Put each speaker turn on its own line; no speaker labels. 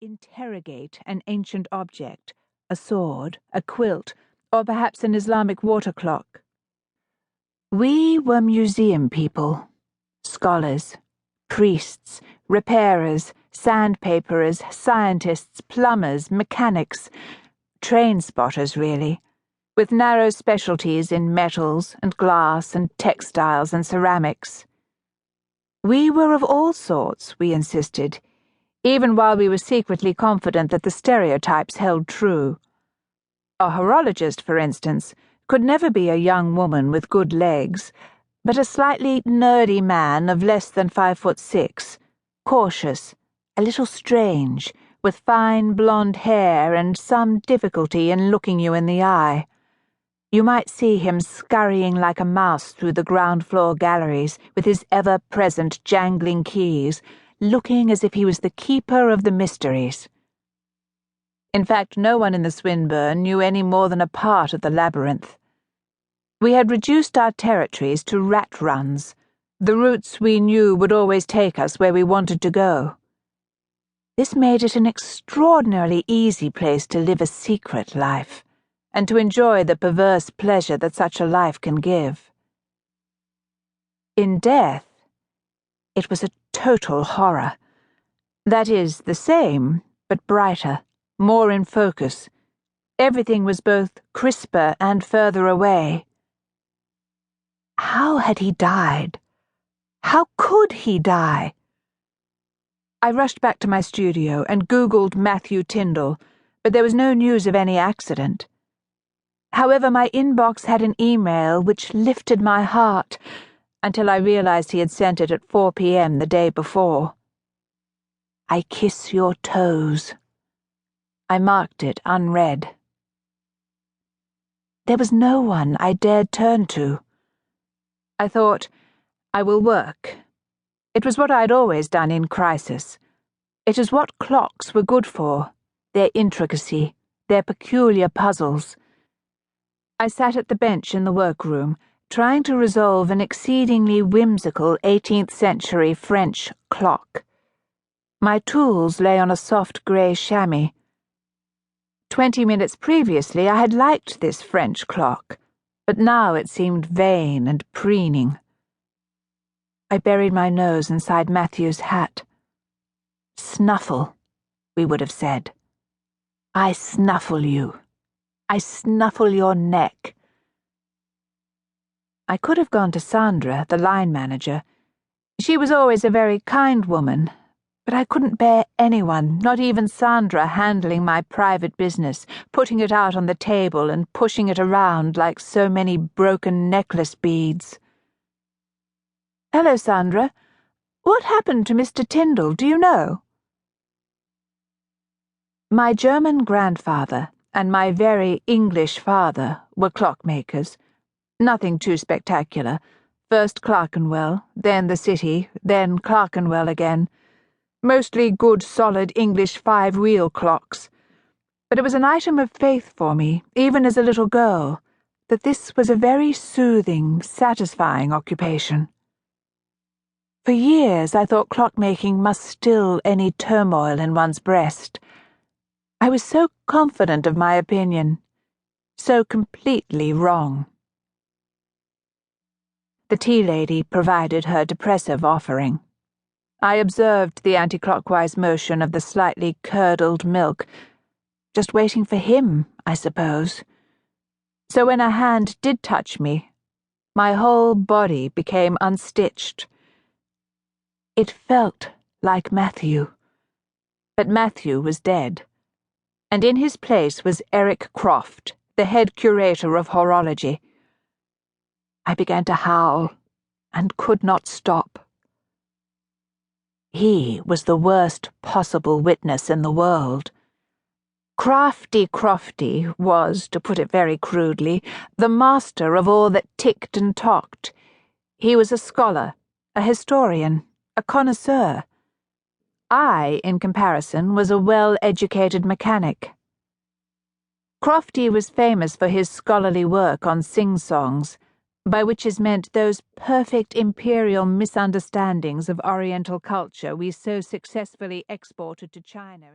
interrogate an ancient object, a sword, a quilt, or perhaps an Islamic water clock. We were museum people, scholars, priests, repairers, sandpaperers, scientists, plumbers, mechanics, train spotters, really, with narrow specialties in metals and glass and textiles and ceramics. We were of all sorts, we insisted, even while we were secretly confident that the stereotypes held true. A horologist, for instance, could never be a young woman with good legs, but a slightly nerdy man of less than 5'6", cautious, a little strange, with fine blonde hair and some difficulty in looking you in the eye. You might see him scurrying like a mouse through the ground-floor galleries with his ever-present jangling keys, looking as if he was the keeper of the mysteries. In fact, no one in the Swinburne knew any more than a part of the labyrinth. We had reduced our territories to rat runs, the routes we knew would always take us where we wanted to go. This made it an extraordinarily easy place to live a secret life, and to enjoy the perverse pleasure that such a life can give. In death, it was a total horror. That is, the same, but brighter, more in focus. Everything was both crisper and further away. How had he died? How could he die? I rushed back to my studio and Googled Matthew Tyndall, but there was no news of any accident. However, my inbox had an email which lifted my heart until I realized he had sent it at 4 p.m. the day before. I kiss your toes. I marked it unread. There was no one I dared turn to. I thought, I will work. It was what I'd always done in crisis. It is what clocks were good for, their intricacy, their peculiar puzzles. I sat at the bench in the workroom, trying to resolve an exceedingly whimsical 18th century French clock. My tools lay on a soft grey chamois. 20 minutes previously I had liked this French clock, but now it seemed vain and preening. I buried my nose inside Matthew's hat. Snuffle, we would have said. I snuffle you. I snuffle your neck. I could have gone to Sandra, the line manager. She was always a very kind woman, but I couldn't bear anyone, not even Sandra, handling my private business, putting it out on the table and pushing it around like so many broken necklace beads. Hello, Sandra. What happened to Mr. Tyndall, do you know? My German grandfather and my very English father were clockmakers. Nothing too spectacular. First Clerkenwell, then the city, then Clerkenwell again. Mostly good, solid English 5-wheel clocks. But it was an item of faith for me, even as a little girl, that this was a very soothing, satisfying occupation. For years I thought clockmaking must still any turmoil in one's breast. I was so confident of my opinion, so completely wrong. The tea lady provided her depressive offering. I observed the anti-clockwise motion of the slightly curdled milk, just waiting for him, I suppose. So when a hand did touch me, my whole body became unstitched. It felt like Matthew. But Matthew was dead, and in his place was Eric Croft, the head curator of horology. I began to howl and could not stop. He was the worst possible witness in the world. Crofty was, to put it very crudely, the master of all that ticked and talked. He was a scholar, a historian, a connoisseur. I, in comparison, was a well-educated mechanic. Crofty was famous for his scholarly work on sing-songs, by which is meant those perfect imperial misunderstandings of Oriental culture we so successfully exported to China.